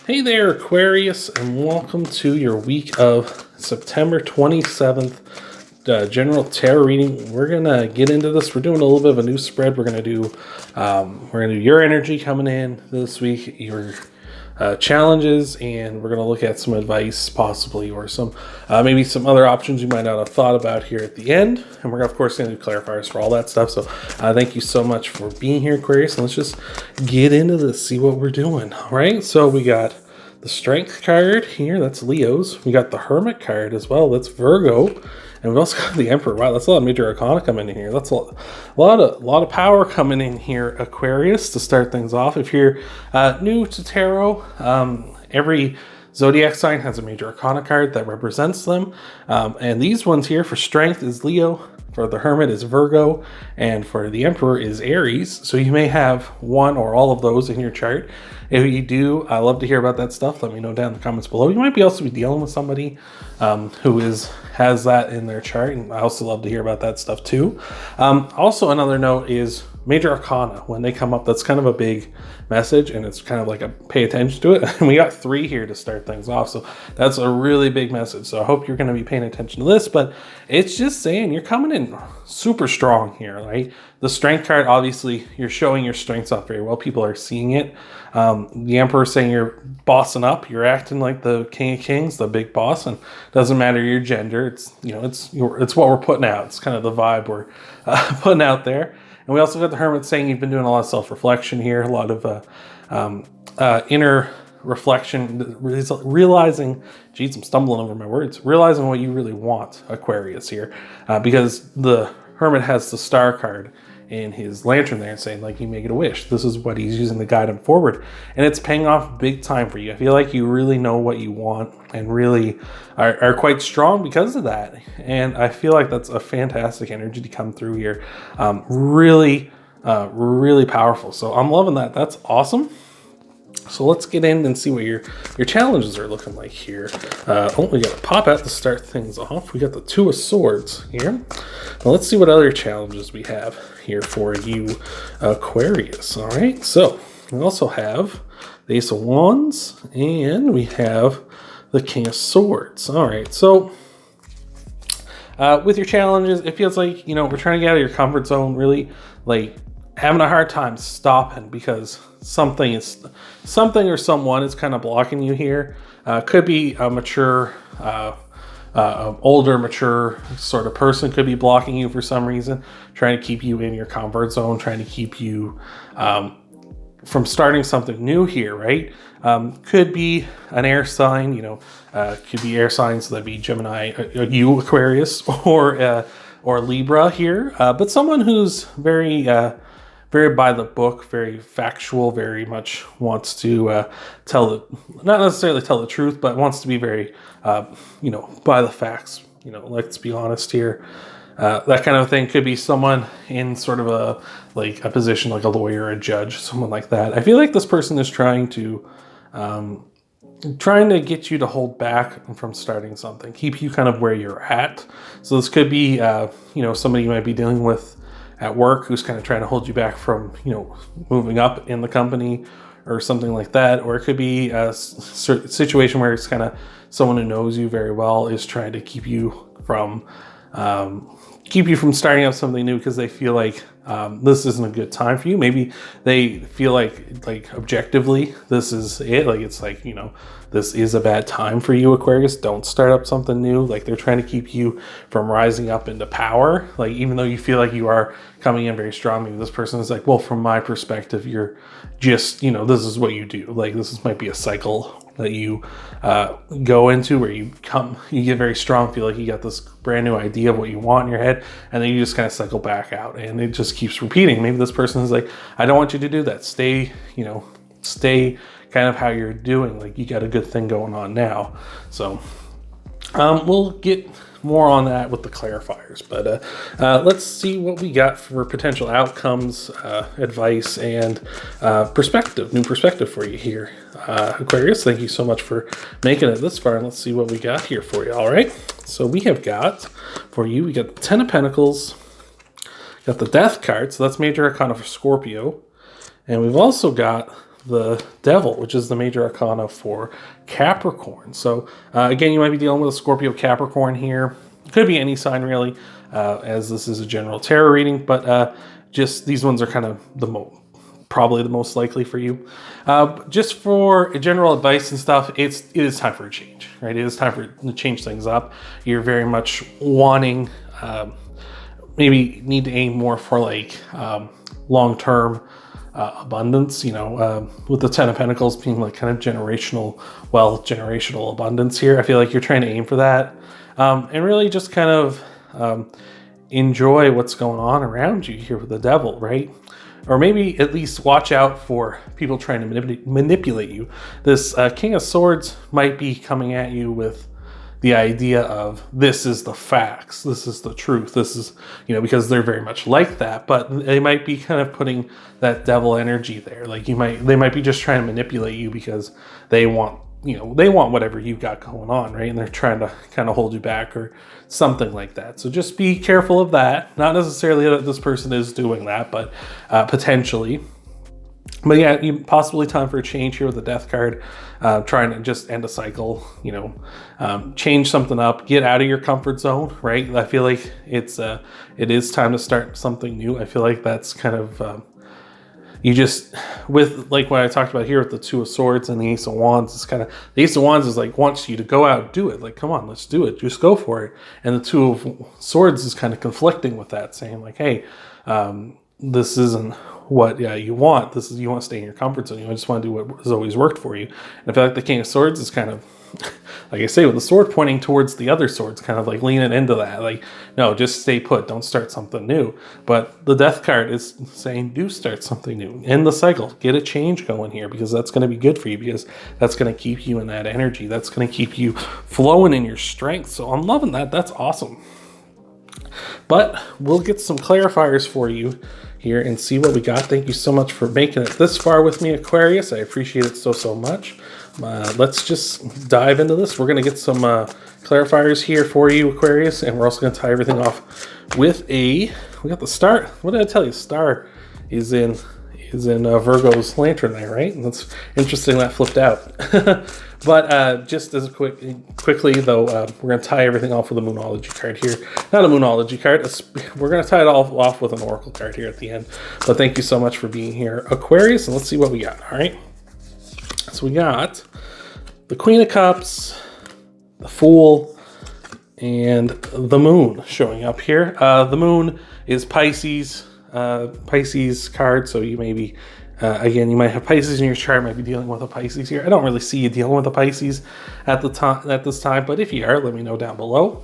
Hey there, Aquarius, and welcome to your week of September 27th general tarot reading. We're gonna get into this. We're doing a little bit of a new spread. We're gonna do your energy coming in this week, your challenges, and we're gonna look at some advice possibly, or some maybe some other options you might not have thought about here at the end. And we're of course gonna do clarifiers for all that stuff. So thank you so much for being here, Aquarius, and let's just get into this, see what we're doing. All right, so we got the Strength card here, that's Leo's. We got the Hermit card as well, that's Virgo. And we've also got the Emperor. Wow, that's a lot of major arcana coming in here. That's a lot of power coming in here, Aquarius, to start things off. If you're new to tarot, every zodiac sign has a major arcana card that represents them. And these ones here for Strength is Leo, for the Hermit is Virgo, and for the Emperor is Aries. So you may have one or all of those in your chart. If you do, I love to hear about that stuff. Let me know down in the comments below. You might be also be dealing with somebody who has that in their chart, and I also love to hear about that stuff too. Also, another note is major arcana. When they come up, that's kind of a big message, and it's kind of like a pay attention to it. And we got 3 here to start things off, so that's a really big message. So I hope you're going to be paying attention to this, but it's just saying you're coming in super strong here, right? The Strength card, obviously, you're showing your strengths off very well. People are seeing it. The Emperor saying you're bossing up. You're acting like the King of Kings, the big boss, and doesn't matter your gender. It's it's what we're putting out. It's kind of the vibe we're putting out there. And we also got the Hermit saying you've been doing a lot of self-reflection here, a lot of inner reflection, realizing, geez, I'm stumbling over my words, realizing what you really want, Aquarius here, because the Hermit has the Star card in his lantern there, saying like you may get a wish. This is what he's using to guide him forward, and it's paying off big time for you. I feel like you really know what you want and really are quite strong because of that, and I feel like that's a fantastic energy to come through here. Really powerful. So I'm loving that. That's awesome. So let's get in and see what your challenges are looking like here. We got a pop out to start things off. We got the 2 of Swords here. Now let's see what other challenges we have here for you, Aquarius. All right, so we also have the Ace of Wands, and we have the King of Swords. All right, so with your challenges, it feels like, we're trying to get out of your comfort zone, really, like having a hard time stopping because something or someone is kind of blocking you here. Could be a mature, older, mature sort of person could be blocking you for some reason, trying to keep you in your comfort zone, trying to keep you from starting something new here, right? Could be an air sign, could be air signs, that'd be Gemini, you Aquarius, or Libra here, but someone who's very by the book, very factual, very much wants to not necessarily tell the truth, but wants to be very, by the facts. Let's be honest here. That kind of thing could be someone in sort of a position like a lawyer, a judge, someone like that. I feel like this person is trying to get you to hold back from starting something, keep you kind of where you're at. So this could be, somebody you might be dealing with at work who's kind of trying to hold you back from, moving up in the company or something like that. Or it could be a situation where it's kind of someone who knows you very well is trying to keep you from starting up something new because they feel like this isn't a good time for you. Maybe they feel like objectively this is it. Like it's like, this is a bad time for you, Aquarius. Don't start up something new. Like they're trying to keep you from rising up into power. Like even though you feel like you are coming in very strong, maybe this person is like, well, from my perspective, you're just, this is what you do. Like might be a cycle that you go into where you get very strong, feel like you got this brand new idea of what you want in your head, and then you just kind of cycle back out, and it just keeps repeating. Maybe this person is like, I don't want you to do that. Stay kind of how you're doing. Like you got a good thing going on now. So we'll get more on that with the clarifiers, but let's see what we got for potential outcomes, advice, and new perspective for you here, Aquarius. Thank you so much for making it this far, and let's see what we got here for you. All right, so we have got for you, we got the 10 of Pentacles, got the Death card, so that's major arcana for Scorpio, and we've also got the Devil, which is the major arcana for Capricorn. So again, you might be dealing with a Scorpio Capricorn here. Could be any sign really, as this is a general tarot reading, but just these ones are kind of probably the most likely for you. Just for general advice and stuff, it is time for a change, right? It is time to change things up. You're very much wanting, maybe need to aim more for like long-term abundance, with the Ten of Pentacles being like kind of generational wealth, generational abundance here. I feel like you're trying to aim for that, and really just kind of enjoy what's going on around you here with the Devil, right? Or maybe at least watch out for people trying to manipulate you. This King of Swords might be coming at you with the idea of this is the facts, this is the truth, this is, because they're very much like that, but they might be kind of putting that devil energy there. Like they might be just trying to manipulate you because they want whatever you got going on, right? And they're trying to kind of hold you back or something like that. So just be careful of that. Not necessarily that this person is doing that, but potentially. But yeah, possibly time for a change here with the Death card. Trying to just end a cycle, change something up, get out of your comfort zone, right? I feel like it is time to start something new. I feel like that's kind of, with like what I talked about here with the Two of Swords and the Ace of Wands, it's kind of, the Ace of Wands is like, wants you to go out and do it. Like, come on, let's do it. Just go for it. And the Two of Swords is kind of conflicting with that, saying like, hey, this isn't what you want. You want to stay in your comfort zone. You just want to do what has always worked for you. And I feel like the King of Swords is kind of, like I say, with the sword pointing towards the other swords, kind of like leaning into that. Like, no, just stay put. Don't start something new. But the Death card is saying, do start something new. End the cycle. Get a change going here, because that's going to be good for you, because that's going to keep you in that energy. That's going to keep you flowing in your strength. So I'm loving that. That's awesome. But we'll get some clarifiers for you here and see what we got. Thank you so much for making it this far with me, Aquarius. I appreciate it so much. Let's just dive into this. We're going to get some clarifiers here for you, Aquarius, and we're also going to tie everything off with we got the star. What did I tell you? Star is in Virgo's lantern there, right? And that's interesting that flipped out. But just as quickly though, we're going to tie everything off with a Moonology card here. Not a Moonology card. We're going to tie it all off with an Oracle card here at the end. But thank you so much for being here, Aquarius. And let's see what we got. All right. So we got the Queen of Cups, the Fool, and the Moon showing up here. The Moon is Pisces card. So you may be... again, you might have Pisces in your chart, might be dealing with a Pisces here. I don't really see you dealing with a Pisces at this time, but if you are, let me know down below.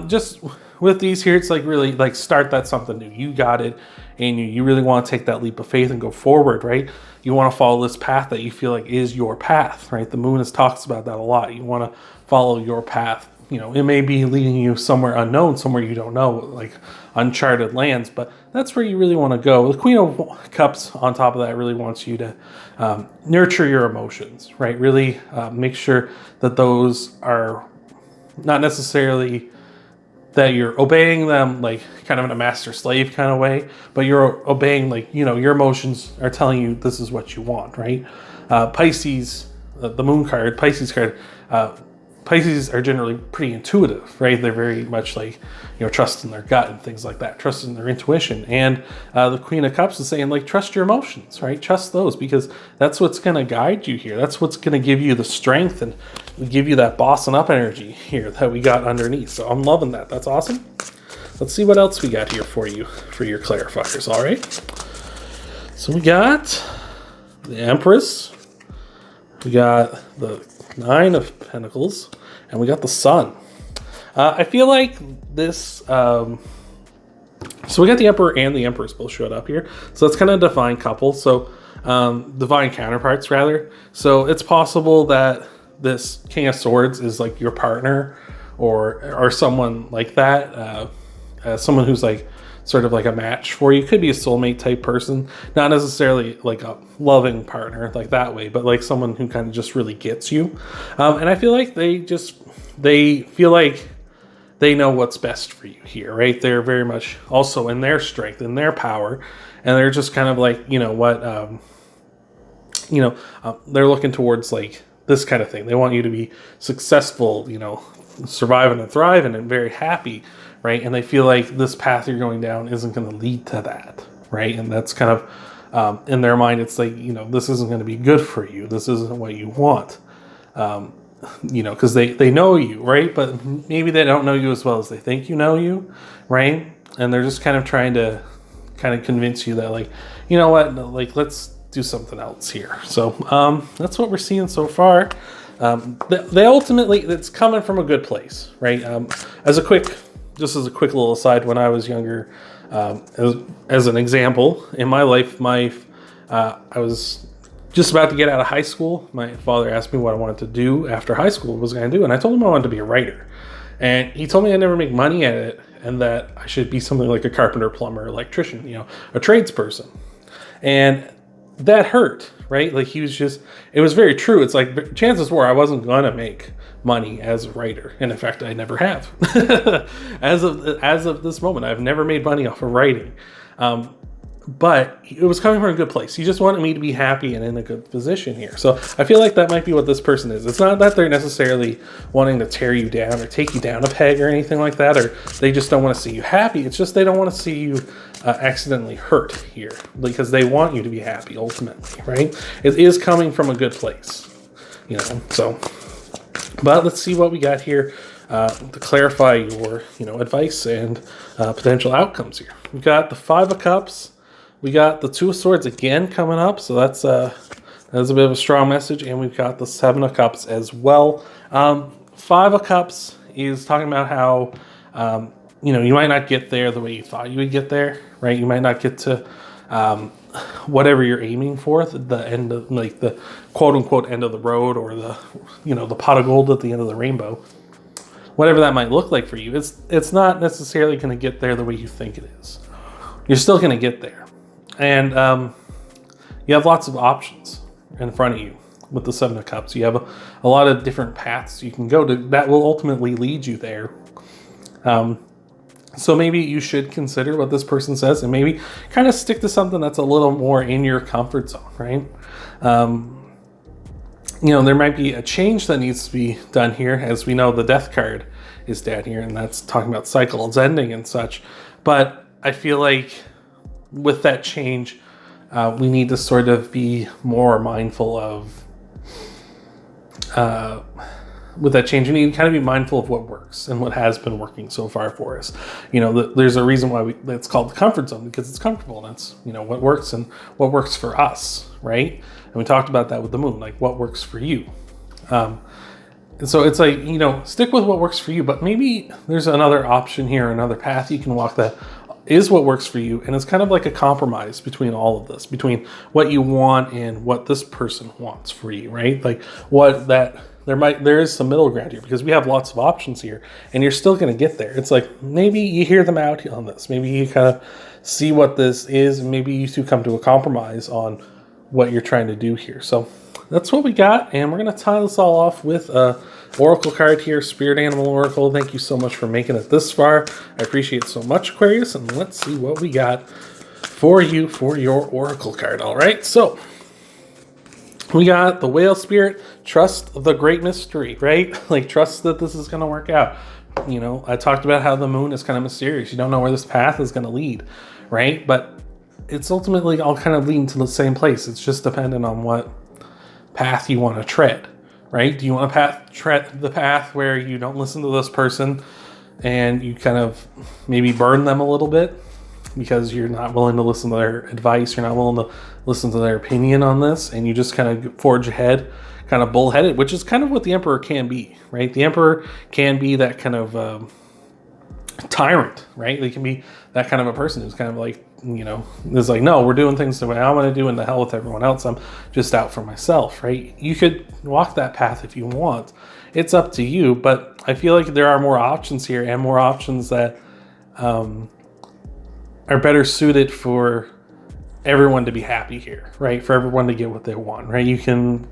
Just with these here, it's like really like start that something new. You got it, and you really want to take that leap of faith and go forward, right? You want to follow this path that you feel like is your path, right? The Moon talks about that a lot. You want to follow your path. It may be leading you somewhere unknown, somewhere you don't know, like uncharted lands, but that's where you really want to go. The Queen of Cups on top of that really wants you to nurture your emotions, right? Really make sure that those are not necessarily that you're obeying them like kind of in a master-slave kind of way, but you're obeying like, your emotions are telling you this is what you want, right? Pisces, the Moon card, Pisces card, Pisces are generally pretty intuitive, right? They're very much like, trust in their gut and things like that, trust in their intuition. And the Queen of Cups is saying, like, trust your emotions, right? Trust those, because that's what's going to guide you here. That's what's going to give you the strength and give you that bossing up energy here that we got underneath. So I'm loving that. That's awesome. Let's see what else we got here for you, for your clarifiers, all right? So we got the Empress. We got the Nine of Pentacles, and we got the Sun. I feel like this, so we got the Emperor and the Empress both showed up here. So that's kind of a divine couple. So divine counterparts rather. So it's possible that this King of Swords is like your partner or someone like that. Someone who's like sort of like a match for you. Could be a soulmate type person, not necessarily like a loving partner like that way, but like someone who kind of just really gets you. And I feel like they feel like they know what's best for you here, right? They're very much also in their strength, in their power, and they're just kind of like, they're looking towards like this kind of thing. They want you to be successful, surviving and thriving and very happy, right? And they feel like this path you're going down isn't going to lead to that, right? And that's kind of, in their mind, it's like, this isn't going to be good for you. This isn't what you want, because they know you, right? But maybe they don't know you as well as they think you know you, right? And they're just kind of trying to convince you that, like, you know what, like, let's do something else here. So that's what we're seeing so far. They ultimately, it's coming from a good place, right? As a quick little aside, when I was younger, as an example, in my life, I was just about to get out of high school. My father asked me what I wanted to do after high school, what was I going to do, and I told him I wanted to be a writer. And he told me I'd never make money at it, and that I should be something like a carpenter, plumber, electrician, a tradesperson. And that hurt, right? Like, it was very true. It's like, chances were I wasn't going to make money as a writer. And in fact, I never have. As of this moment, I've never made money off of writing. But it was coming from a good place. He just wanted me to be happy and in a good position here. So I feel like that might be what this person is. It's not that they're necessarily wanting to tear you down or take you down a peg or anything like that, or they just don't want to see you happy. It's just they don't want to see you accidentally hurt here, because they want you to be happy ultimately, right? It is coming from a good place, so. But let's see what we got here to clarify your, advice and potential outcomes here. We got the 5 of Cups. We got the 2 of Swords again coming up, so that's a bit of a strong message. And we've got the 7 of Cups as well. 5 of Cups is talking about how, you might not get there the way you thought you would get there, right? You might not get to whatever you're aiming for, the end of, like, the quote-unquote end of the road, or the, the pot of gold at the end of the rainbow. Whatever that might look like for you, it's not necessarily going to get there the way you think it is. You're still going to get there. And you have lots of options in front of you with the 7 of Cups. You have a lot of different paths you can go to that will ultimately lead you there. So maybe you should consider what this person says, and maybe kind of stick to something that's a little more in your comfort zone, right? There might be a change that needs to be done here. As we know, the Death card is down here, and that's talking about cycles ending and such. But I feel like with that change, we need to sort of be more mindful of, with that change, we need to kind of be mindful of what works and what has been working so far for us. There's a reason why it's called the comfort zone, because it's comfortable, and that's, what works and what works for us, right? And we talked about that with the moon, like what works for you. And so it's like, stick with what works for you, but maybe there's another option here, another path you can walk that is what works for you. And it's kind of like a compromise between all of this, between what you want and what this person wants for you, right? Like there is some middle ground here, because we have lots of options here, and you're still going to get there. It's like, maybe you hear them out on this. Maybe you kind of see what this is, and maybe you two come to a compromise on what you're trying to do here. So that's what we got, and we're going to tie this all off with a oracle card here, Spirit Animal Oracle. Thank you so much for making it this far. I appreciate it so much, Aquarius, and let's see what we got for you for your oracle card. All right, so we got the Whale Spirit. Trust the great mystery, right? Like, trust that this is going to work out. I talked about how the moon is kind of mysterious. You don't know where this path is going to lead, right? But it's ultimately all kind of leading to the same place. It's just dependent on what path you want to tread, right? Do you want to tread the path where you don't listen to this person and you kind of maybe burn them a little bit because you're not willing to listen to their advice, you're not willing to listen to their opinion on this, and you just kind of forge ahead, kind of bullheaded, which is kind of what the Emperor can be, right? The Emperor can be that kind of tyrant, right? They can be that kind of a person who's kind of like, is like, no, we're doing things the way I want to do, and the hell with everyone else. I'm just out for myself, right? You could walk that path if you want. It's up to you, but I feel like there are more options here, and more options that are better suited for everyone to be happy here, right? For everyone to get what they want, right? You can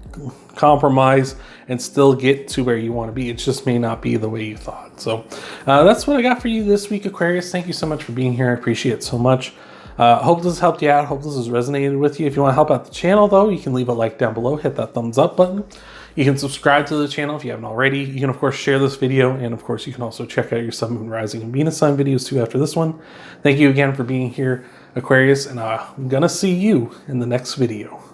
compromise and still get to where you want to be. It just may not be the way you thought. So that's what I got for you this week, Aquarius. Thank you so much for being here. I appreciate it so much. Hope this helped you out. Hope this has resonated with you. If you want to help out the channel, though, you can leave a like down below. Hit that thumbs up button. You can subscribe to the channel if you haven't already. You can, of course, share this video. And, of course, you can also check out your Sun, Moon, Rising, and Venus sign videos, too, after this one. Thank you again for being here, Aquarius. And I'm going to see you in the next video.